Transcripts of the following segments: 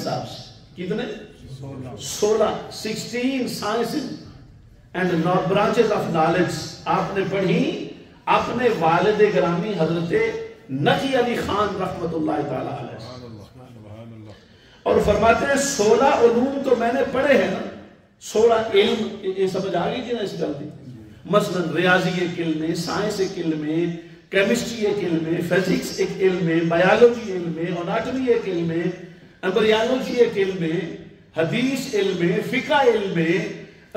حساب سے کتنے 16 sciences and branches of knowledge آپ نے پڑھی اپنے والد گرامی حضرت نقی علی خان رحمت اللہ تعالی علیہ، اور فرماتے ہیں 16 علوم تو میں نے پڑھے ہیں نا، 16 علم، یہ سمجھ آ گئی کہ نا اس غلطی؟ مثلا ریاضی ایک علم ہے، سائنس ایک علم ہے، کیمسٹری ایک علم ہے، فزکس ایک علم ہے، بایولوجی علم ہے، اناٹمی ایک علم ہے، ایمبریولوجی ایک علم ہے، حدیث علم ہے، فقہ علم ہے،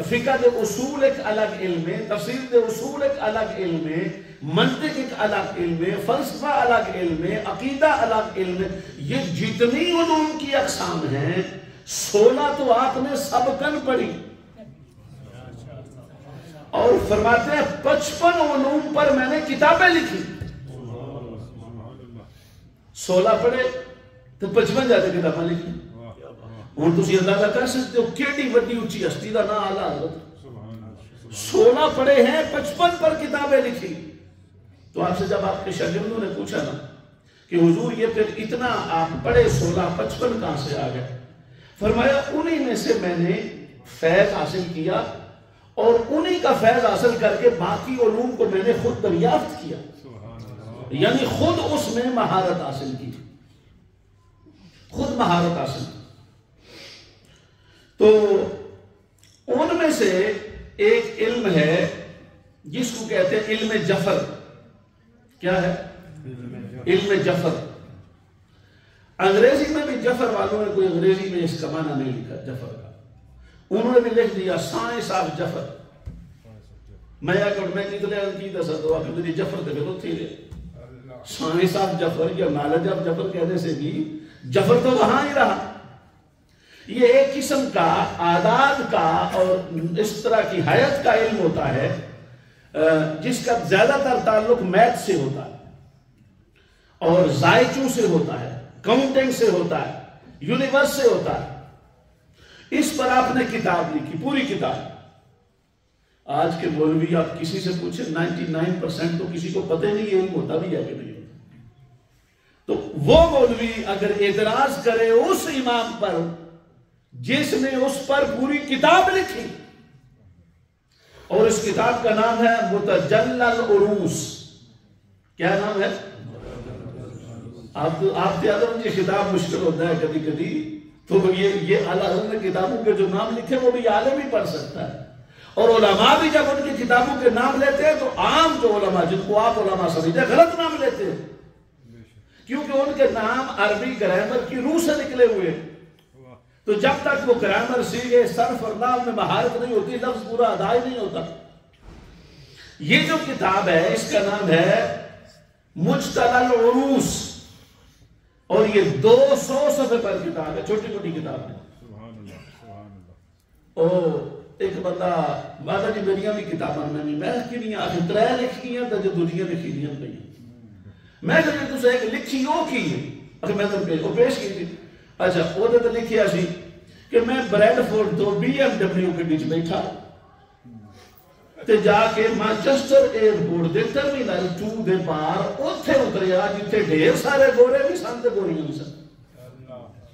فقہ دے اصول ایک الگ علم ہے، تفسیر دے اصول ایک الگ علم ہے، منطق ایک الگ علم ہے، فلسفہ الگ علم ہے، عقیدہ الگ علم ہے۔ یہ جتنی علوم کی اقسام ہیں 16 تو آپ نے سب کن پڑھی، اور فرماتے ہیں 55 علوم پر میں نے کتابیں لکھی۔ 16 پڑھے تو 55 جاتے کتابیں لکھی۔ اور تسی اندازہ کر سکتے ہو کیڑی وڈی اونچی ہستی دا نا اعلیٰ حضرت 16 پڑھے ہیں 55 پر کتابیں لکھی۔ تو آپ سے جب آپ کے شاگردوں نے پوچھا نا کہ حضور یہ پھر اتنا آپ پڑھے 16 55 کہاں سے آ گئے، فرمایا انہی میں سے میں نے فیض حاصل کیا، اور انہی کا فیض حاصل کر کے باقی علوم کو میں نے خود دریافت کیا، یعنی خود اس میں مہارت حاصل کی، خود مہارت حاصل کی۔ تو ان میں سے ایک علم ہے جس کو کہتے ہیں علم جفر۔ کیا ہے؟ علم جفر۔ انگریزی میں بھی جفر والوں نے کوئی انگریزی میں اس کا معنی نہیں لکھا جفر کا، انہوں نے بھی لکھ دیا سائنس آف جفر۔ میں اگر میں کتنے کی دسا تو آپ میری جفر دے تو تھی سائنس آف جفر یا نالج آف جفر کہنے سے بھی جفر تو وہاں ہی رہا۔ یہ ایک قسم کا اعداد کا اور اس طرح کی حیات کا علم ہوتا ہے جس کا زیادہ تر تعلق میتھ سے ہوتا ہے اور ذائچوں سے ہوتا ہے، کاؤنٹنگ سے ہوتا ہے، یونیورس سے ہوتا ہے۔ اس پر آپ نے کتاب لکھی، پوری کتاب۔ آج کے مولوی آپ کسی سے پوچھیں 99% تو کسی کو پتہ نہیں یہ علم ہوتا بھی ہے کہ نہیں ہوتا۔ تو وہ مولوی اگر اعتراض کرے اس امام پر جس نے اس پر پوری کتاب لکھی، اور اس کتاب کا نام ہے متجلی العروس۔ کیا نام ہے؟ آپ مجھے خطاب مشکل ہوتا ہے کبھی کبھی، تو یہ اعلیٰ حضرت نے کتابوں کے جو نام لکھے وہ بھی عالم ہی پڑھ سکتا ہے، اور علماء بھی جب ان کی کتابوں کے نام لیتے ہیں تو عام جو علماء جن کو آپ علماء سمجھتے ہیں غلط نام لیتے ہیں، کیونکہ ان کے نام عربی گرامر کی روح سے نکلے ہوئے۔ تو جب تک وہ گرامر سیکھے، صرف اور نحو میں مہارت نہیں ہوتی، لفظ پورا ادا ہی نہیں ہوتا۔ یہ جو کتاب ہے اس کا نام ہے مجتلی العروس، اور یہ 200 صفحے پر کتاب ہے، چھوٹی چھوٹی کتاب ہے۔ ایک بندہ ماتا جی میریاں بھی کتاباں میں لکھنیاں آخر 3 لکھنیاں تو جو دوسریاں لکھنیاں پہ میں کہتے تُسے ایک لکھی وہ کی ہے، میں تو پیش کی تھی۔ اچھا وہ تو لکھیا سی کہ میں بریڈ فورڈ تو BMW کے بیچ بیٹھا تے جا کے مانچسٹر ایئرپورٹ دے ٹرمینل 2 دے باہر اوتھے اتریا جتھے ڈھیر سارے گورے بھی سن تے گوریاں بھی سن۔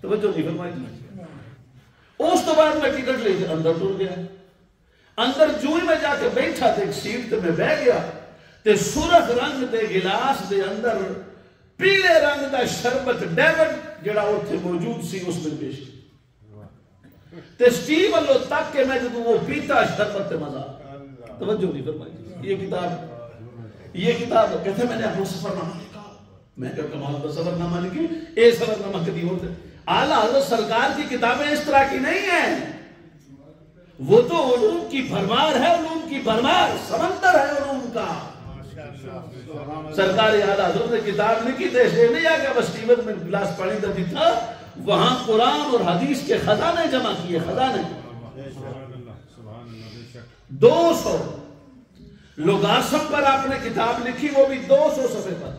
توجہ نہیں فرمائی تھی۔ اس تو بعد میں ٹکٹ لے کے اندر ٹر گیا۔ اندر جو ہی میں جا کے بیٹھا تے ایک سیٹ تے میں بیٹھ گیا تے سرخ رنگ دے گلاس دے اندر پیلے رنگ دا شربت ڈیوڈ جڑا اتھے موجود سی اس میں پیش کی تے سٹیو اللہ تک کہ میں جدو وہ پیتا شربت تے مزہ۔ توجہ نہیں فرمائی۔ یہ کتاب کہتے ہیں میں نے اپنا سفر نامہ لکھا، میں کہا کمال کا سفر نامہ لکھی، اے سفر نامہ کدی ہوتے۔ اعلیٰ حضرت سرکار کی کتابیں اس طرح کی نہیں ہیں، وہ تو علوم کی بھرمار ہے، علوم کی بھرمار سمندر ہے علوم کا۔ سرکار اعلیٰ حضرت نے کتاب لکھی تھے اس لیے نہیں آگیا بس ٹیبل میں گلاس پانی دیتی تھا، وہاں قرآن اور حدیث کے خزانے جمع کیے، خزانے 200 لوگارسم پر آپ نے کتاب لکھی، وہ بھی 200 صفحے پر۔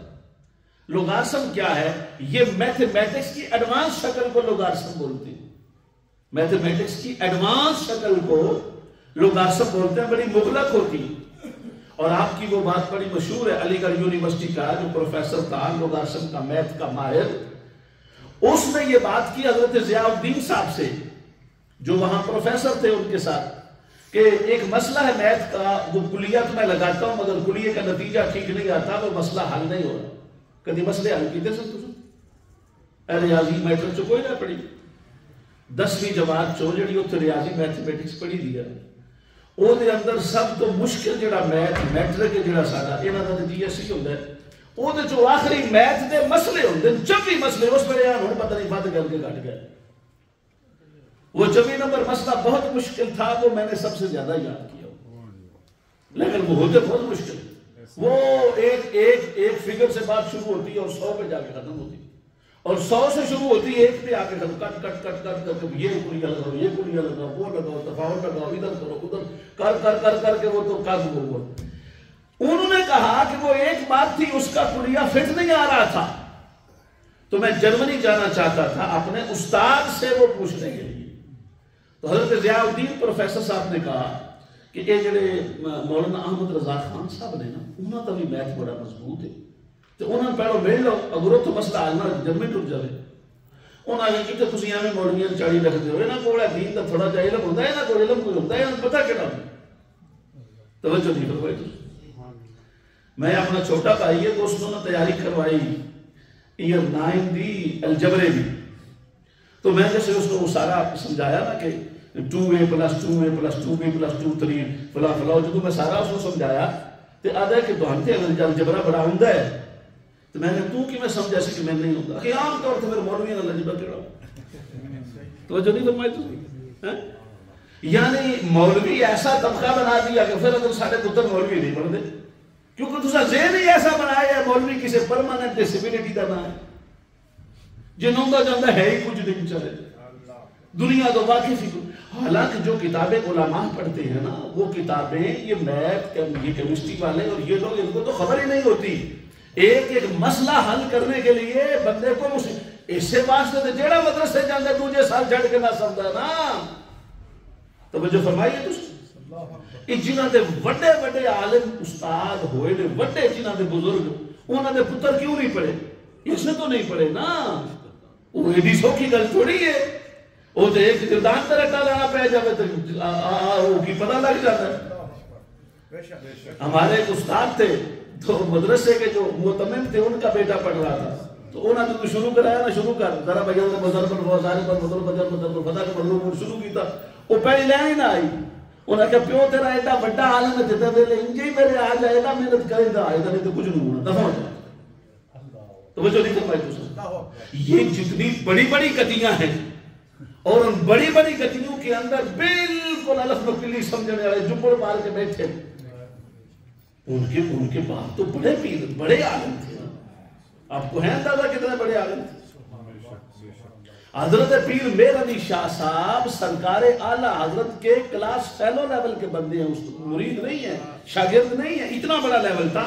لوگارسم کیا ہے؟ یہ میتھمیٹکس کی ایڈوانس شکل کو لوگارسم بولتے ہیں، میتھمیٹکس کی ایڈوانس شکل کو لوگارسم بولتے ہیں، بڑی مغلق ہوتی ہے۔ اور آپ کی وہ بات بڑی مشہور ہے، علی گڑھ یونیورسٹی کا جو پروفیسر تھا لوگارسم کا میتھ کا ماہر، اس نے یہ بات کی حضرت ضیاء الدین صاحب سے جو وہاں پروفیسر تھے ان کے ساتھ کہ ایک مسئلہ ہے میتھ کا، وہ کلیہ تو میں لگاتا ہوں مگر کلیہ کا نتیجہ ٹھیک نہیں آتا، وہ مسئلہ حل نہیں ہو رہا. کدی مسئلے حل کیتے سن تساں؟ ریاضی میٹر چ کوئی نہ پڑھی، 10ویں جماعت چو جڑی اتنے ریاضی میتھمیٹکس پڑھی دی ہے، وہ دے اندر سب تو مشکل جڑا میٹرک جڑا سارا یہاں کا جی ایس سی ہوتا ہے، وہ جو آخری میتھ دے مسئلے ہوتے ہیں، جبھی مسئلے اس پہ ہوں پتہ نہیں بند کر کے کٹ گئے. وہ 24 نمبر مسئلہ بہت مشکل تھا، وہ میں نے سب سے زیادہ یاد کیا، لیکن وہ ہوتے بہت مشکل. وہ ایک فگر سے بات شروع ہوتی ہے اور 100 پہ جا کے ختم ہوتی ہے، اور 100 سے شروع ہوتی ہے 1 پہ آ کے ختم، کٹ کٹ کٹ کٹ کر یہ کلیہ لگاؤ، یہ کلیہ لگاؤ، وہ لگاؤ، تفاوت لگاؤ، ادھر کرو ادھر کر کر کر کر کے وہ تو کر ہوا. انہوں نے کہا کہ وہ ایک بات تھی، اس کا کلیہ فٹ نہیں آ رہا تھا، تو میں جرمنی جانا چاہتا تھا اپنے استاد سے وہ پوچھنے کے لیے. تو حضرت ضیاء الدین پروفیسر صاحب نے کہا کہ یہ جڑے مولانا احمد رضا خان صاحب نے نا، انہوں کا بھی میتھ بڑا مضبوط ہے، تو انہوں نے پہلو مل لو، اگر تو مسئلہ حل نہ جرمنی ٹر جائے. انہوں نے کہا کہ تسی ایویں مولویاں چاڑی رکھتے ہو، یہاں کول دین دا تھوڑا جہا علم ہوتا ہے، یہاں کول علم کوئی ہوتا ہے، یہاں پتہ کہڑا ہوتا ہے. توجہ نہیں فرمائی تسی. میں اپنا چھوٹا بھائی ہے تو اس نے تیاری کروائی ایئر 9 دی الجبرے بھی، تو میں جیسے اس کو سارا سمجھایا نا کہ 2a + 2a + 2b + 2 3 فلاں فلاں، جدو میں سارا اس کو سمجھایا تو آدھا کہ تو ہم تے الجبرا بڑا ہوندا ہے، تو میں نے تو کہ میں سمجھا سی کہ میں نہیں ہوتا کہ عام طور سے پھر مولوی نے الجبرا کہڑا. توجہ نہیں فرمائی تسی؟ یعنی مولوی ایسا طبقہ بنا دیا کہ پھر اگر سارے پتر مولوی نہیں بنتے، کیونکہ تسا ذہن ہی ایسا بنایا ہے مولوی کسی پرماننٹ ڈسیبلٹی کا نام ہے، جنہوں کا جاندہ ہے ہی کچھ نہیں چلے دنیا تو واقف ہی. حالانکہ جو کتابیں علماء پڑھتے ہیں نا، وہ کتابیں یہ میتھ یہ کیمسٹری والے اور یہ لوگ ان کو تو خبر ہی نہیں ہوتی. ایک مسئلہ حل کرنے کے لیے بندے کو اس سے واسطے جیڑا مدرسے جاندے دوجے سال جھڑ کے نہ سمجھا نا. توجہ فرمائیے تسی، جنہاں دے وڈے وڈے عالم استاد ہوئے نے، وڈے جنہاں دے بزرگ، انہاں دے پتر کیوں نہیں پڑھے؟ اس نے تو نہیں پڑھے نا. وہ ایڈی سوکھی گل تھوڑی ہے، وہ تو ایک گردان طرح لانا پہ جائے تو وہ کی پتہ لگ جاتا ہے. ہمارے ایک استاد تھے تو مدرسے کے جو متمم تھے ان کا بیٹا پڑھ رہا تھا، تو انہوں نے تو شروع کرایا نا، شروع کر ذرا بھیا نے بزر پر فوزاری پر مطلب بجر مطلب فتح کے مطلب شروع کیتا. وہ پہلی لائن ہی نہ آئی. انہوں نے کہا پیو تیرا ایڈا بڑا عالم ہے جتنے ویلے انجے ہی میرے آ جائے گا، محنت کرے گا، ایسا نہیں تو کچھ نہیں ہونا، دفع ہو جائے. توجہ نہیں فرمائی تسی. یہ جتنی بڑی بڑی گتیاں ہیں اور ان بڑی بڑی گتیوں کے اندر بالکل الف نقلی سمجھنے والے جبڑ مار کے بیٹھے، ان کے باپ تو بڑے پیر بڑے عالم تھے. آپ کو ہے اندازہ کتنے بڑے عالم تھے؟ حضرت پیر میر علی شاہ صاحب سرکار اعلیٰ حضرت کے کلاس فیلو لیول کے بندے ہیں، مرید نہیں ہیں، شاگرد نہیں ہیں، اتنا بڑا لیول تھا.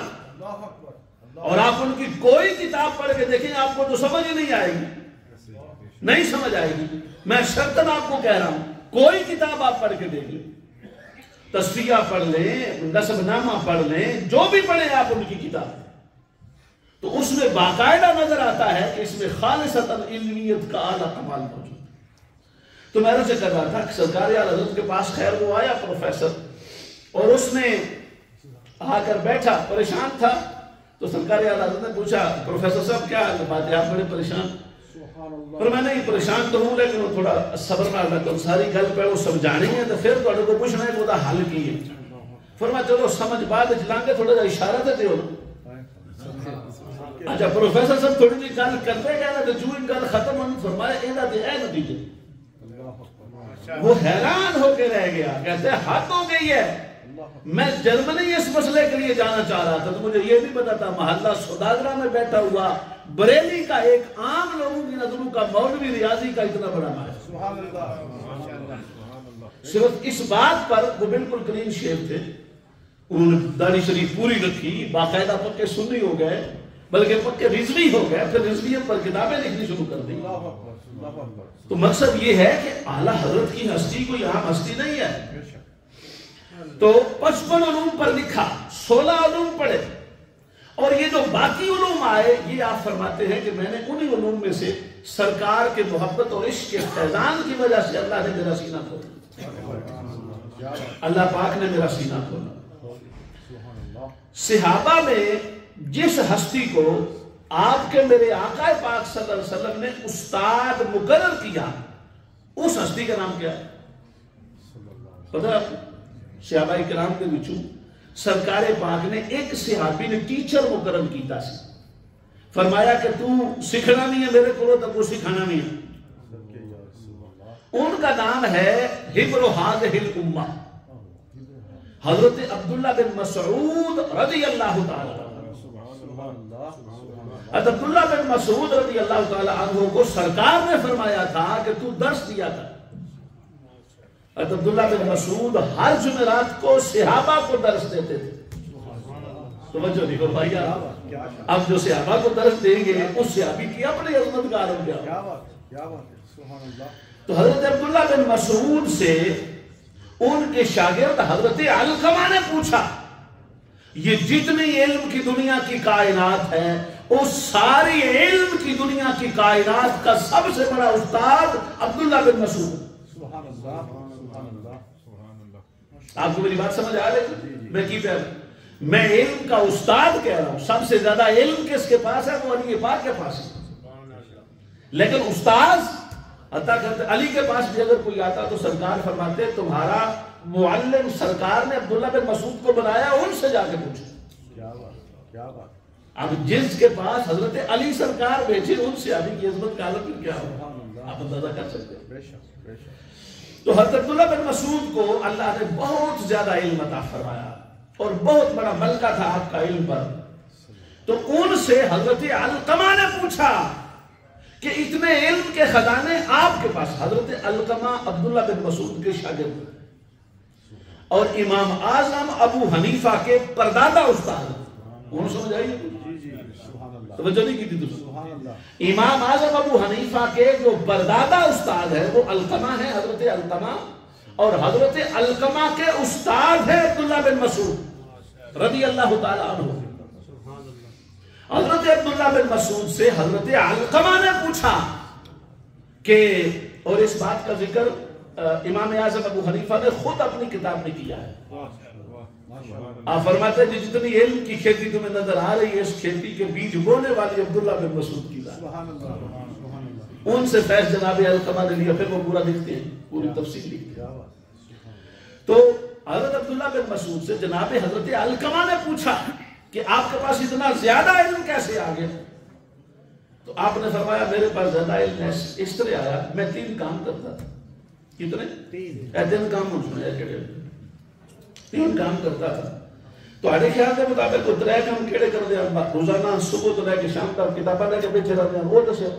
اور آپ ان کی کوئی کتاب پڑھ کے دیکھیں آپ کو تو سمجھ ہی نہیں آئے گی، نہیں سمجھ آئے گی. میں شرطن آپ کو کہہ رہا ہوں، کوئی کتاب آپ پڑھ کے دیکھ لیں، تصفیہ پڑھ لیں، نسب نامہ پڑھ لیں، جو بھی پڑھیں آپ ان کی کتاب، تو اس میں باقاعدہ نظر آتا ہے کہ اس میں خالصتاً علمیت کا اعلیٰ کمال موجود ہے. تو میں سے کر رہا تھا کہ سرکار اعلیٰ حضرت کے پاس خیر وہ آیا پروفیسر، اور اس نے آ کر بیٹھا، پریشان تھا. تو سرکار اعلیٰ حضرت نے پوچھا پروفیسر صاحب کیا بات ہے، آپ بڑے پریشان؟ پر میں نہیں پریشان تو ہوں، لیکن وہ تھوڑا صبر نہ رکھتا، ساری گل پہ وہ سمجھانی ہے تو پھر تو کو پوچھنا ہے کہ وہ حل کی ہے. فرمایا چلو سمجھ بعد چلانگے، تھوڑا جا اشارہ تے دیو. اچھا پروفیسر صاحب تھوڑی جی گل کرتے گئے نا تو جو ان گل ختم ہونے فرمایا اینا دے اے نتیجے. وہ حیران ہو کے رہ گیا، کہتے ہیں حد ہو گئی ہے. میں جرمنی اس مسئلے کے لیے جانا چاہ رہا تھا، تو مجھے یہ نہیں پتا تھا محلہ سوداگرہ میں بیٹھا ہوا بریلی کا ایک عام لوگوں کی نظروں کا مولوی ریاضی کا اتنا بڑا ماہر. صرف اس بات پر وہ بالکل کلین شیو تھے، انہوں نے داڑھی شریف پوری رکھی، باقاعدہ پکے سنی ہو گئے، بلکہ پکے رضوی ہو گئے، پھر رضویت پر کتابیں لکھنی شروع کر دی. تو مقصد یہ ہے کہ اعلیٰ حضرت کی ہستی کوئی عام ہستی نہیں ہے. تو 55 علوم پر لکھا، 16 علوم پڑھے، اور یہ جو باقی علوم آئے یہ آپ فرماتے ہیں کہ میں نے انہی علوم میں سے سرکار کے محبت اور عشق کے فیضان کی وجہ سے اللہ نے میرا سینہ کھولا، اللہ پاک نے میرا سینہ کھولا۔ صحابہ میں جس ہستی کو آپ کے میرے آقا پاک صلی اللہ علیہ وسلم نے استاد مقرر کیا، اس ہستی کا نام کیا ہے پتہ ہے آپ کو؟ صحابہ کرام کے بچوں سرکار پاک نے ایک صحابی نے ٹیچر مقرر کیتا سی، فرمایا کہ تو سکھنا نہیں ہے میرے کو تو کوئی سکھانا نہیں ہے۔ ان کا نام ہے حبر هذه الامہ، حضرت عبداللہ بن مسعود رضی اللہ تعالی عنہ۔ عبداللہ بن مسعود رضی اللہ تعالی عنہ کو سرکار نے فرمایا تھا کہ تو درس دیا تھا۔ عبداللہ بن مسعود ہر جمعرات کو صحابہ کو درس دیتے تھے۔ توجہ دیکھو بھائی، اب جو صحابہ کو درس دیں گے اس صحابی کی اپنی عظمت کا عالم کیا ہو۔ تو حضرت عبداللہ بن مسعود سے ان کے شاگرد حضرت علقمہ نے پوچھا یہ جتنی علم کی دنیا کی کائنات ہے اس ساری علم کی دنیا کی کائنات کا سب سے بڑا استاد عبداللہ بن مسعود۔ آپ کو میری بات سمجھ آ رہی؟ میں کی پہ میں علم کا استاد کہہ رہا ہوں، سب سے زیادہ علم کس کے پاس ہے؟ وہ علی پاک کے پاس ہے، لیکن استاذ علی کے پاس بھی اگر کوئی آتا تو سرکار فرماتے تمہارا معلم سرکار نے عبداللہ بن مسعود کو بنایا، ان سے جا کے پوچھو۔ اب جس کے پاس حضرت علی سرکار بیٹھے ان سے علی کی عظمت کا عالم کیا ہو آپ اندازہ کر سکتے ہیں۔ تو حضرت عبداللہ بن مسعود کو اللہ نے بہت زیادہ علم عطا فرمایا اور بہت بڑا ملکہ تھا آپ کا علم پر۔ تو ان سے حضرت علقمہ نے پوچھا کہ اتنے علم کے خزانے آپ کے پاس، حضرت علقمہ عبداللہ بن مسعود کے شاگرد اور امام اعظم ابو حنیفہ کے پردادا استاد، انہوں سمجھ آئیے توجہ نہیں کی تھی تم؟ امام اعظم ابو حنیفہ کے جو پردادا استاد ہے وہ علقمہ ہے، حضرت علقمہ، اور حضرت علقمہ کے استاد ہے عبداللہ بن مسعود رضی اللہ تعالی عنہ۔ حضرت عبداللہ بن مسعود سے حضرت علقمہ نے پوچھا کہ، اور اس بات کا ذکر امام اعظم ابو حنیفہ نے خود اپنی کتاب میں کیا ہے۔ آپ فرماتے ہیں جتنی علم کی کھیتی تمہیں نظر آ رہی ہے اس کھیتی کے بیج بونے والی عبداللہ بن مسعود کی ذات۔ ان سے فیض جناب علقمہ نے لیا، پھر وہ پورا لکھتے ہیں، پوری تفصیل لکھتے ہیں۔ تو حضرت عبداللہ بن مسعود سے جناب حضرت علقمہ نے پوچھا کہ آپ کے پاس اتنا زیادہ علم کیسے آ گیا؟ تو آپ نے فرمایا میرے پاس زیادہ علم اس طرح آیا، میں 3 کام کرتا تھا۔ کتنے؟ 3 کام سنایا، 3 کام کرتا تھا۔ تو آڑے خیال کے مطابق 3 کام کیڑے کر دیا، روزانہ صبح تو لے کے شام تک کتاباں لے کے بیٹھے رہتے ہیں، وہ دسیا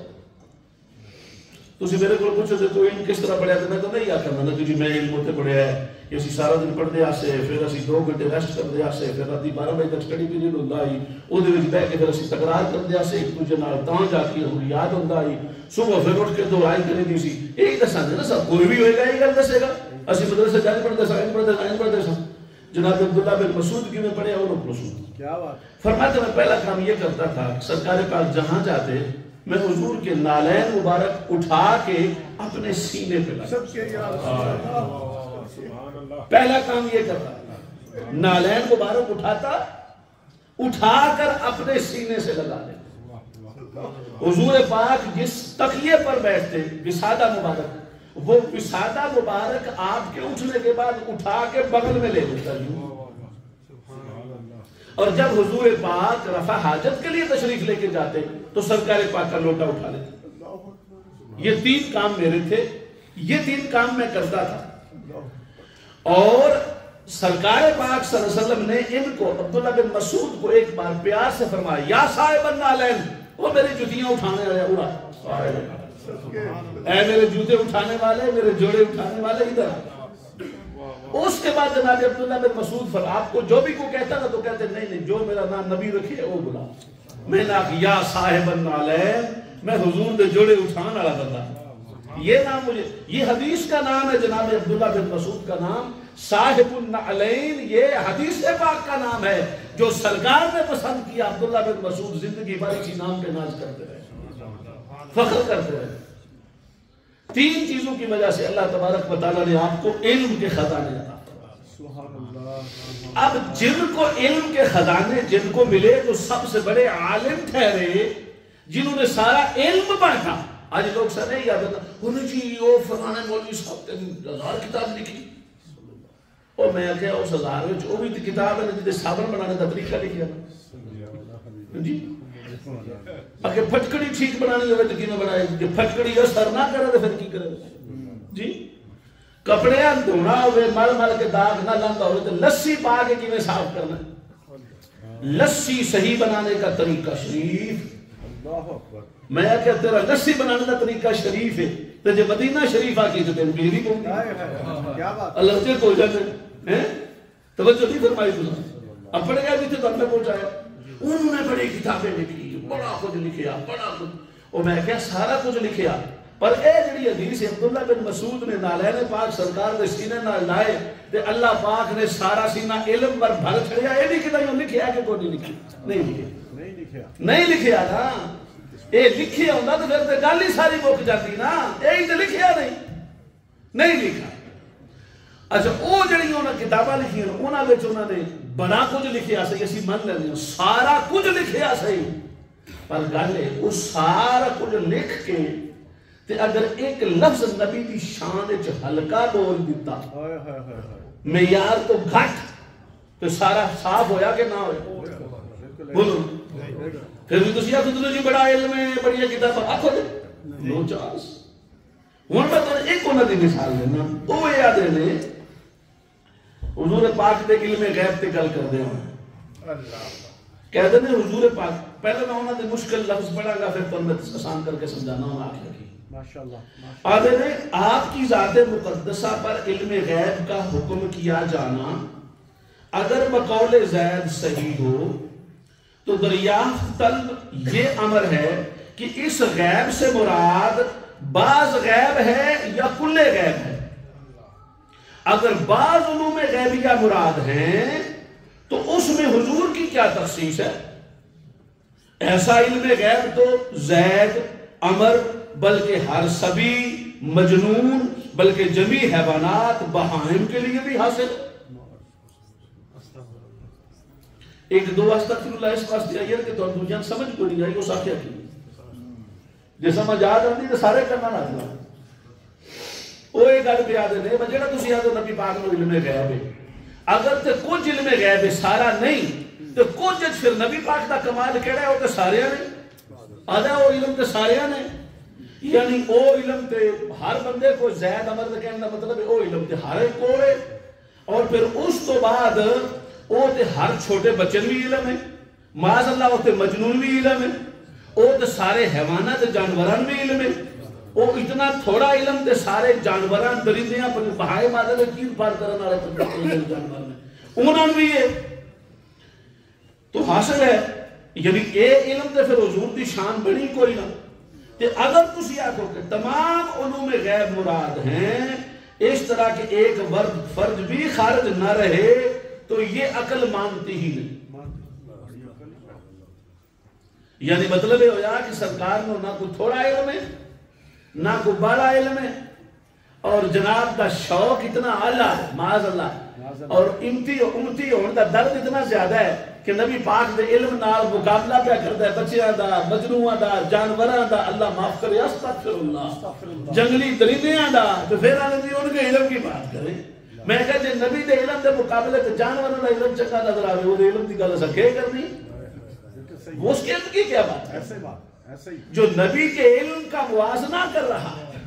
تسی میرے کو پوچھو تو علم کس طرح پڑھیا؟ تو میں تو نہیں آکھا میں جی میں علم ہوتے پڑھیا ہے کہ اسی سارا دن پڑھ دے آسے، پھر اسی 2 گھنٹے ریسٹ کر دے آسے، پھر راتی 12 بجے تک سٹڈی پیریڈ ہوندا ہی، او دے وچ بیٹھ کے پھر اسی تکرار کر دے آسے ایک دوجے نال، تاں جا کے ہمیں یاد ہوندا ہی، صبح پھر اٹھ کے دعائیں کرے دی سی۔ یہی دساں دے نا سب، کوئی بھی ہوئے گا یہ گل دسے گا، اسی مدرسے جائیں پڑھتے سائیں پڑھتے سائیں۔ جناب عبداللہ بن مسعود کی میں پڑھے اور مسعود فرماتے میں پہلا کام یہ کرتا تھا، سرکار پاک جہاں جاتے میں حضور کے نالین مبارک اٹھا کے اپنے سینے پہ لگا۔ پہلا کام یہ کرتا، نالین مبارک اٹھاتا، اٹھا کر اپنے سینے سے لگا لے۔ حضور پاک جس تکیے پر بیٹھتے وسادہ مبارک، وہ وسادہ مبارک آپ کے اٹھنے کے بعد اٹھا کے بغل میں لے لیتا ہوں۔ اور جب حضور پاک رفع حاجت کے لیے تشریف لے کے جاتے تو سرکار پاک کا لوٹا اٹھا لیتے۔ یہ 3 کام میرے تھے، یہ 3 کام میں کرتا تھا۔ اور سرکار پاک صلی اللہ علیہ وسلم نے ان کو، عبداللہ بن مسعود کو ایک بار پیار سے فرمایا، یا صاحب النعلین، وہ میری جوتیاں اٹھانے والے، اڑا اے میرے جوتے اٹھانے والے، میرے جوڑے اٹھانے والے، ادھر۔ اس کے بعد جناب عبداللہ بن مسعود پر آپ کو جو بھی کو کہتا نا تو کہتے نہیں جو میرا نام نبی رکھے وہ بلا۔ میں نے کہا یا صاحب النعلین، میں حضور دے جوڑے اٹھان والا بندہ۔ یہ نام مجھے، یہ حدیث کا نام ہے جناب عبداللہ بن مسعود کا نام، صاحب النعلین، یہ حدیث پاک کا نام ہے جو سرکار نے پسند کیا۔ عبداللہ بن مسعود زندگی بھر اسی نام پہ ناز کرتے رہے، فخر کرتے رہے۔ 3 چیزوں کی وجہ سے اللہ تبارک و تعالیٰ نے آپ کو علم کے خزانے عطا فرمائے۔ اب جن کو علم کے خزانے جن کو ملے تو سب سے بڑے عالم ٹھہرے، جنہوں نے سارا علم بانٹا۔ آج لوگ سر نہیں یاد ہوتا انہوں جی وہ فلانے مولوی صاحب 1000 کتاب لکھی، اور میں کہا اس 1000 میں جو بھی کتاب ہے جیسے صابن بنانے کا طریقہ لکھیا نا جی، اگر پھٹکڑی ٹھیک بنانی ہوئے تو کی میں بنائے، کہ پھٹکڑی اثر نہ کرے تو پھر کی کرے جی، کپڑے دھونا ہوئے مل مل کے داغ نہ لاندا ہوئے تو لسی پا کے کی میں صاف کرنا، لسی صحیح بنانے کا طریقہ شریف۔ میں کہ تیرا لسی بنانے کا طریقہ شریف ہے تو جو مدینہ شریف آکی تو تیرے بیوی کو اللہ سے کو جاتے ہیں توجہ نہیں فرمائی تُسا اپنے گئے بھی تھے تو ہم نے پہنچایا۔ انہوں نے بڑی کتابیں لکھی، بڑا کچھ لکھیا، بڑا کچھ، اور میں کہا سارا کچھ لکھیا، پر اے جڑی حدیث عبداللہ بن مسعود نے نالین پاک سرکار دے سینے نہ لائے تے اللہ پاک نے سارا سینہ علم پر بھر چھڑیا، اے نہیں کہ نہیں لکھیا کہ کوئی نہیں لکھیا، نہیں لکھیا نا، اے لکھیا ہوندہ تو پھر تے گل ہی ساری مک جاتی نا، اے ہی تے لکھیا نہیں لکھا۔ اچھا او جڑی انہوں نے کتابہ لکھی ہیں انہوں نے بڑا کچھ لکھیا صحیح، اسی من لینے سارا کچھ لکھیا صحیح، پر گل ہے وہ سارا کچھ لکھ کے تے اگر ایک لفظ نبی دی شان وچ ہلکا بول دیتا معیار تو گھٹ تو سارا صاف ہویا کہ نہ ہویا؟ بولو پھر بھی تسی آخو تو جی بڑا علم ہے، بڑی کتاب آخو دے نو چانس۔ ہن میں تو ایک انہاں دی مثال دینا، وہ یاد ہے حضور پاک دے علم غیب تے گل کردے ہوں، کہتے ہیں حضور پاک، پہلے میں انہاں دے مشکل لفظ پڑھا گا پھر تو میں آسان کر کے سمجھانا ہوں آخر کی۔ آدھے نے آپ کی ذات مقدسہ پر علم غیب کا حکم کیا جانا اگر بقول زید صحیح ہو تو دریافت طلب یہ امر ہے کہ اس غیب سے مراد بعض غیب ہے یا کل غیب ہے۔ اگر بعض علوم غیبیہ مراد ہیں تو اس میں حضور کی کیا تخصیص ہے؟ ایسا علم غیب تو زید، عمر، بلکہ ہر سبی، مجنون، بلکہ جمیع حیوانات، بہائم کے لیے بھی حاصل ہے۔ ایک دو استغفر اللہ اس واسطے آئیر کہ تو دوجان سمجھ کو نہیں آئی وہ ساتھ کیا کی جے سمجھ آج آتی تو سارے کرنا نہ دیا۔ وہ ایک گل پہ آدھے نے بجیڑا تسی آدھو نبی پاک نو علم غیب ہے، اگر تے کچھ علم غیب ہے سارا نہیں تو کچھ پھر نبی پاک دا کمال کہڑا ہے وہ تے سارے نے آدھا وہ علم تے سارے نے، یعنی او علم تے ہر بندے کو زید عمر دے کہنے دا مطلب ہے او علم تے ہر ایک کو ہے، اور پھر اس تو بعد او تے ہر چھوٹے بچن بھی علم ہے، معاذ اللہ وہ تے مجنون بھی علم ہے، او تے سارے حیوانات جانوران بھی علم ہے، او اتنا تھوڑا علم تے سارے جانوران درندیاں پر بہائے مادہ میں کیر پار کرنا رہے پر جانور میں انہوں بھی ہے تو حاصل ہے، یعنی اے علم تے پھر حضور دی شان بڑی کوئی نہ تے اگر تسی آکھو کہ تمام علوم غیب مراد ہیں اس طرح کہ ایک فرد بھی خارج نہ رہے تو یہ عقل مانتی ہی نہیں، یعنی مطلب یہ ہویا کہ سرکار نے نہ کوئی تھوڑا علم ہے نہ کوئی بڑا علم ہے، اور جناب دا شوق اتنا اعلیٰ ہے معاذ اللہ، اور امتی ہونے دا درد اتنا زیادہ ہے کہ نبی پاک دے علم نال مقابلہ پہ کرتا ہے بچیاں دا، مجنوعاں دا، جانوراں دا، اللہ معاف کرے استغفر اللہ، جنگلی درندیاں دا، تو پھر آنے دی ان کے علم کی بات کریں۔ میں کہتے ہیں نبی دے علم دے مقابلے تے جانوراں دا علم چکا نظر آوے، وہ دے علم دی گل سکے کرنی، وہ اس کے علم کی کیا بات ہے جو نبی کے علم کا موازنہ کر رہا ہے۔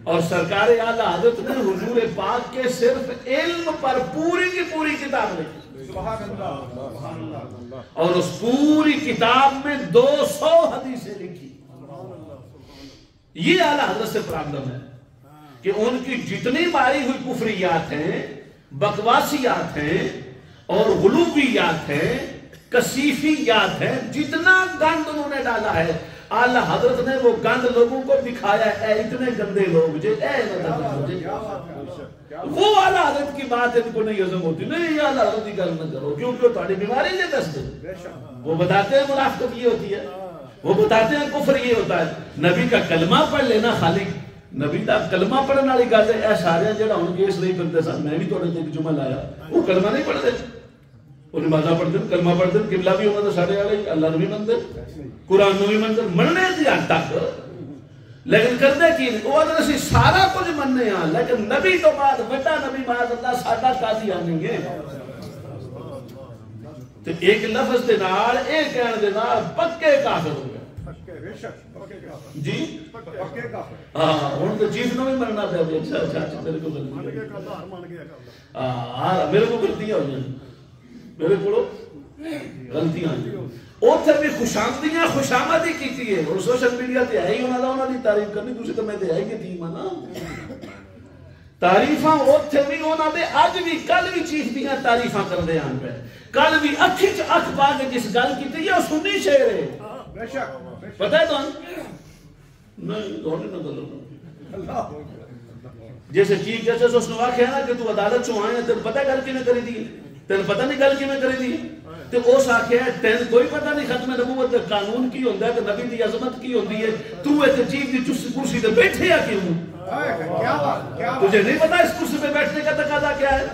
اور سرکار اعلیٰ حضرت نے حضور پاک کے صرف علم پر پوری کی پوری کتاب لکھی، اور اس پوری کتاب میں 200 حدیثیں لکھی۔ یہ اعلیٰ حضرت سے پرابلم ہے کہ ان کی جتنی ماری ہوئی کفریات ہیں، بکواسیات ہیں اور غلوبیات ہیں، کثیفیات ہیں، جتنا گند انہوں نے ڈالا ہے، اعلیٰ حضرت نے وہ گند لوگوں کو دکھایا اے اتنے گندے لوگ جے وہ اعلیٰ حضرت کی بات ان کو نہیں ہضم ہوتی. نہیں اعلیٰ حضرت کی گل نہ کرو کیونکہ وہ تھوڑی بیماری نہیں دستے. وہ بتاتے ہیں منافقت یہ ہوتی ہے, وہ بتاتے ہیں کفر یہ ہوتا ہے. نبی کا کلمہ پڑھ لینا خالی نبی کا کلمہ پڑھنے والی گل ہے. اے سارے جڑا ہن کیس نہیں کرتے سن میں بھی تھوڑے تے جمعہ لایا وہ کلمہ نہیں پڑھتے, وہ نمازاں پڑھتے کلمہ پڑھتے قبلہ بھی انہاں دا ساڈے والے اللہ نو بھی منتے قرآن نو بھی منتے مننے دی حد تک. لیکن کرتے کی وہ اسی سارا کچھ مننے ہاں لیکن نبی تو بعد بڑا نبی معاذ اللہ ساڈا قادیانی ہے. تے ایک لفظ دے نال اے کہن دے نال پکے کافر ہو گئے. جی ہاں ہن تو چیز نو بھی مننا پیا. اچھا اچھا میرے کو میرے کو غلطیاں ہوئی, میرے کو غلطیاں ہوئی. اوتھے بھی خوشامدیاں خوشامد ہی کیتی ہے. اور سوشل میڈیا تے ہے ہی انہاں دی تعریف کرنی, دوسری تو میں تے ہے ہی تھی مانا تعریفاں اوتھے بھی انہاں دے اج بھی کل بھی چیف دیاں تعریفاں کردے آن پے. کل بھی اکھی چ اکھ پا کے جس گل کیتی ہے سنی شعر ہے. بے شک پتہ ہے تمہیں نہیں تھوڑی نہ گل جیسے چیف جسٹس اس نے آکھیا نا کہ تو عدالت چوں آئے تینوں پتہ گل کیویں کری دی, تینوں پتہ نہیں گل کیویں کری دی. تے اس آکھیا تینوں کوئی پتہ نہیں ختم نبوت دا قانون کی ہوندا ہے تے نبی دی عظمت کی ہوندی ہے, تو ایتھے چیف دی کرسی تے بیٹھے آ کیوں؟ تجھے نہیں پتا اس کرسی پہ بیٹھنے کا تقاضا کیا ہے؟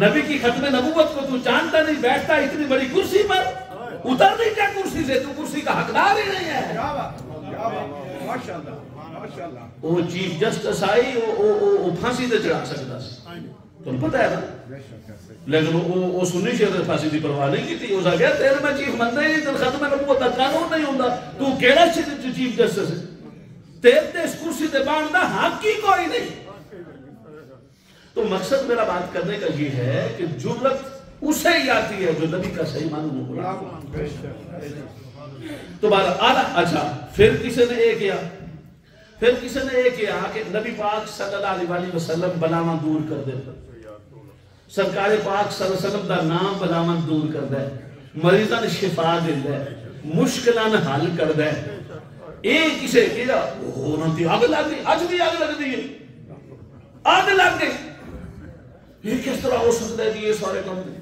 نبی کی ختم نبوت کو تو جانتا نہیں, بیٹھتا اتنی بڑی کرسی پر, اتر نہیں کیا کرسی سے, تو کرسی کا حقدار ہی نہیں ہے. وہ چیف جسٹس آئی وہ پھانسی تے چڑھا سکتا سی, تمہیں پتہ ہے نا. لیکن وہ سنی شہر پھانسی دی پرواہ نہیں کی تھی. اس آگیا تیرے میں چیف منتا ہی نہیں, تیرے ختم نبوت کا قانون نہیں ہوندا, تو کیڑا چیف جسٹس ہے؟ تیرے اس کرسی تے باندھنا حق ہی کوئی نہیں. تو مقصد میرا بات کرنے کا یہ ہے کہ جرت اسے ہی آتی ہے جو نبی کا صحیح معنی میں بولا. تو بہرحال اچھا پھر کسی نے یہ کیا کہ نبی پاک صلی اللہ علیہ وسلم بلاواں دور کر دے, سرکار پاک صلی اللہ علیہ وسلم دا نام بلاواں دور کر دے, مریضاں نے شفا دیندا ہے, مشکلاں حل کردا ہے. ایک کسے کیا انہوں نے آگ لگ گئی, اج بھی آگ لگ دی ہے, آگ لگ گئی. یہ کس طرح ہو سکتا ہے کہ یہ سارے کام دیں؟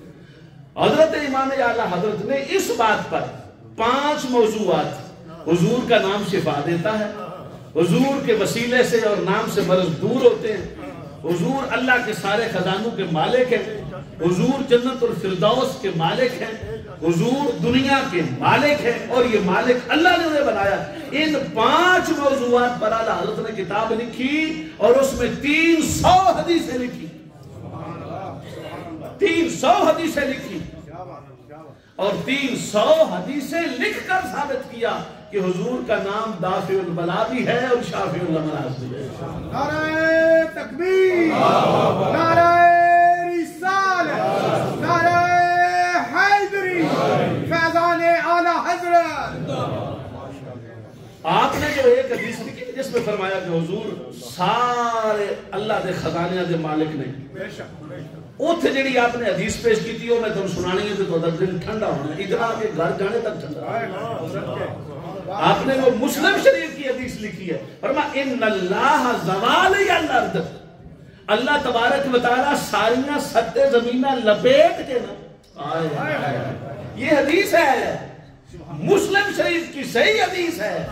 حضرت امام اعلیٰ حضرت نے اس بات پر 5 موضوعات, حضور کا نام شفا دیتا ہے, حضور کے وسیلے سے اور نام سے مرض دور ہوتے ہیں, حضور اللہ کے سارے خزانوں کے مالک ہیں, حضور جنت الفردوس کے مالک ہیں, حضور دنیا کے مالک ہیں اور یہ مالک اللہ نے انہیں بنایا. ان 5 موضوعات پر اعلیٰ حضرت نے کتاب لکھی اور اس میں 300 حدیثیں لکھی, 300 حدیثیں لکھی اور 300 حدیثیں لکھ کر ثابت کیا کہ حضور کا نام دافع البلا بھی ہے اور شافع الامراض بھی ہے. نعرہ تکبیر, نعرہ رسالت, نعرہ حیدری, فیضان اعلیٰ حضرت. آپ نے جو ایک حدیث لکھی جس میں فرمایا کہ حضور سارے اللہ دے خزانے دے مالک نے, اوتھے جڑی آپ نے حدیث پیش کی تھی وہ میں تم سنانی ہے تو دل ٹھنڈا ہونا ہے, ادھر کے گھر جانے تک ٹھنڈا. آپ نے وہ مسلم شریف کی حدیث لکھی ہے, فرمایا ان اللہ زوالی الارض, اللہ تبارک و تعالی ساریاں سطح زمینہ لپیٹ کے نا. یہ حدیث ہے مسلم شریف کی صحیح حدیث ہے.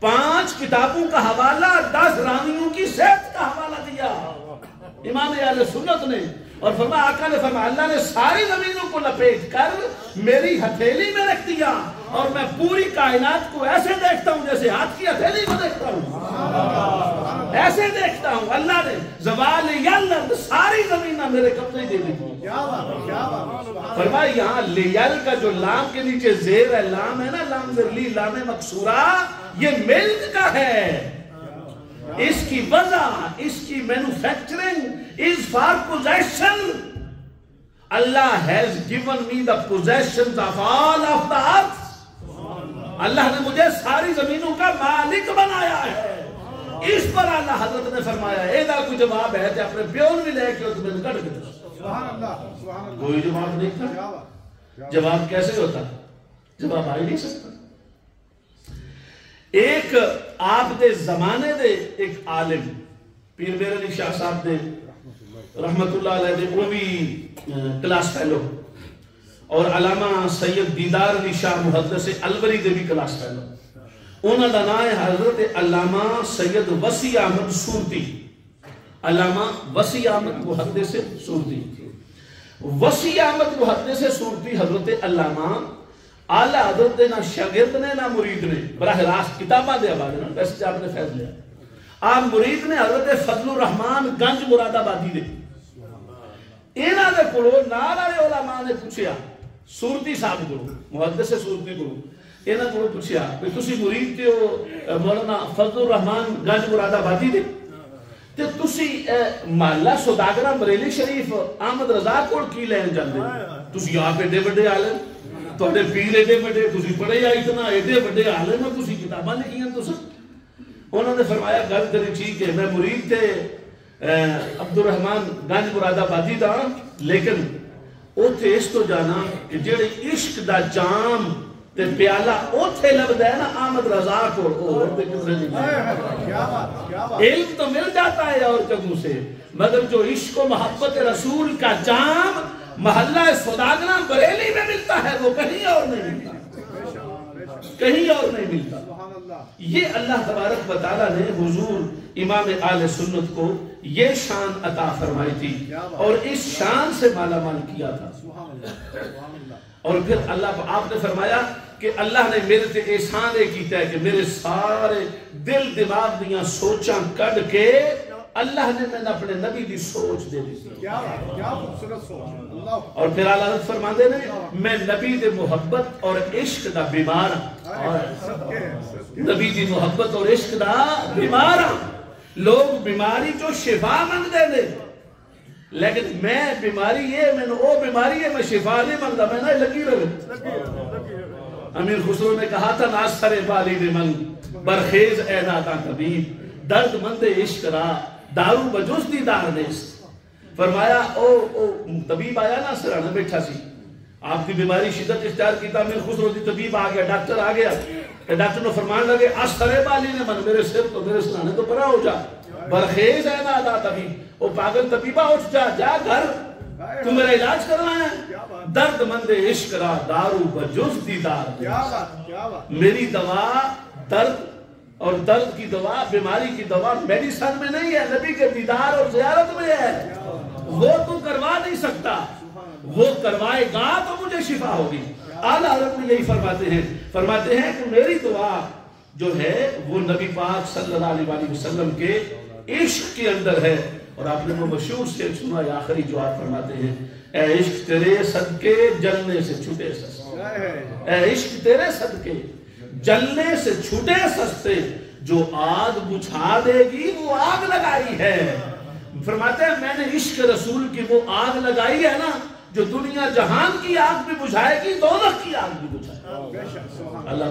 5 کتابوں کا حوالہ, 10 راویوں کی صحت کا حوالہ دیا امام اہل سنت نے, اور فرمایا آقا نے فرمایا اللہ نے ساری زمینوں کو لپیٹ کر میری ہتھیلی میں رکھ دیا اور میں پوری کائنات کو ایسے دیکھتا ہوں جیسے ہاتھ کی ہتھیلی کو دیکھتا ہوں, ایسے دیکھتا ہوں. اللہ نے زوال یل ساری زمینہ میرے قبضے دے دی. فرمایا یہاں لیل کا جو لام کے نیچے زیر ہے, لام ہے نا, لام ذرلی, لام مقصورہ, یہ ملک کا ہے. اس کی وضع, اس کی manufacturing is for possession. Allah has given me the possessions of all of the earth. اللہ نے مجھے ساری زمینوں کا مالک بنایا ہے. اس پر اللہ حضرت نے فرمایا ایدہ کوئی جواب ہے کہ اپنے پیون بھی لے کے تمہیں کٹ کے کوئی جواب نہیں تھا. جواب کیسے ہوتا؟ جواب آ ہی نہیں سکتا. ایک آپ دے زمانے دے ایک عالم پیر میر علی شاہ صاحب دے رحمت اللہ علیہ دے وہ بھی کلاس فیلو، اور علامہ سید دیدار علی شاہ محدث الوری دے بھی کلاس فیلو، انہاں دا نام ہے حضرت علامہ سید وسیع احمد سورتی، علامہ وسیع احمد محدث سورتی۔ وسیع احمد محدث سورتی حضرت علامہ اعلی حضرت دے نہ شاگرد نے نہ مرید نے، براہ راست کتاباں دے حوالے نہ ویسے آپ نے فیض لیا، آپ مرید نے حضرت فضل الرحمان گنج مراد آبادی دے، انہاں دے کولوں نال والے علماء نے پوچھیا سورتی صاحب کو محدث سورتی کو، انہاں کو پوچھیا کہ تسی مرید تے ہو مولانا فضل الرحمان گنج مراد آبادی دے تے تسی محلہ سوداگرہ بریلی شریف احمد رضا کول کی لین جاندے تسی آپ ایڈے بڑے عالم تواڈے پیر ایڈے بڑے تسی پڑھے یا اتنا ایڈے بڑے عالم ہو تسی کتاباں لکھیاں تسی؟ انہوں نے فرمایا گل تیری ٹھیک ہے، میں مرید تے عبد الرحمان گنج مراد آبادی دا، لیکن اوتھے اس تو جانا کہ جڑے عشق دا جام تے پیالہ اوتھے لبدا ہے نا احمد رضا کو، اور تے کسے نہیں، علم تو مل جاتا ہے اور جگہوں سے، مگر جو عشق و محبت رسول کا جام محلہ سوداگرہ بریلی میں ملتا ہے وہ کہیں اور نہیں ملتا، کہیں اور نہیں ملتا۔ یہ اللہ تبارک و تعالیٰ نے حضور امام اہل سنت کو یہ شان عطا فرمائی تھی اور اس شان سے مالا مال کیا تھا۔ اور پھر اللہ آپ نے فرمایا کہ اللہ نے میرے تے احسان کیتا ہے کہ میرے سارے دل دماغ دیاں سوچاں کڈ کے اللہ نے میں نے اپنے نبی دی سوچ دے دی، اور پھر اللہ فرماندے نے میں نبی دے محبت اور عشق دا بیمار ہاں، نبی دی محبت اور عشق دا بیمار ہاں۔ لوگ بیماری جو شفا منگ دے دے، لیکن میں بیماری یہ میں وہ بیماری ہے میں شفا نہیں منگتا، میں نہ لگی رہے۔ امیر خسرو نے کہا تھا ناصر بالی نے منگ برخیز اے ناتا طبیب درد مند عشق را دارو بجوز دیدار نیست۔ فرمایا او طبیب آیا نا سرانا بیٹھا سی، آپ کی بیماری شدت اختیار کیتا، امیر خسرو دی طبیب آ گیا، ڈاکٹر آ گیا، ڈاکٹر نے فرمان لگے اثر بالی نے من میرے سر تو میرے سرانے تو پرا ہو جا، برخیز ہے نا آدھا طبیب، او پاگل طبیبہ اٹھ جا، جا گھر تو میرا علاج کرنا ہے۔ درد مند عشق را دارو بجز دیدار، میری دوا درد اور درد کی دوا بیماری کی دوا میڈیسن میں نہیں ہے، نبی کے دیدار اور زیارت میں ہے، وہ تو کروا نہیں سکتا، وہ کروائے گا تو مجھے شفا ہوگی۔ اعلیٰ حضرت میں یہی فرماتے ہیں کہ میری دعا جو ہے وہ نبی پاک صلی اللہ علیہ وسلم کے عشق کے اندر ہے، اور آپ نے وہ مشہور سے سنا ہے آخری جو آپ فرماتے ہیں اے عشق تیرے صدقے جلنے سے چھوٹے سستے، اے عشق تیرے صدقے جلنے سے چھوٹے سستے، جو آگ بجھا دے گی وہ آگ لگائی ہے۔ فرماتے ہیں میں نے عشق رسول کی وہ آگ لگائی ہے نا جو دنیا جہان کی آگ بھی بجھائے گی، دوزخ کی آگ بھی بجھائے گی۔ اللہ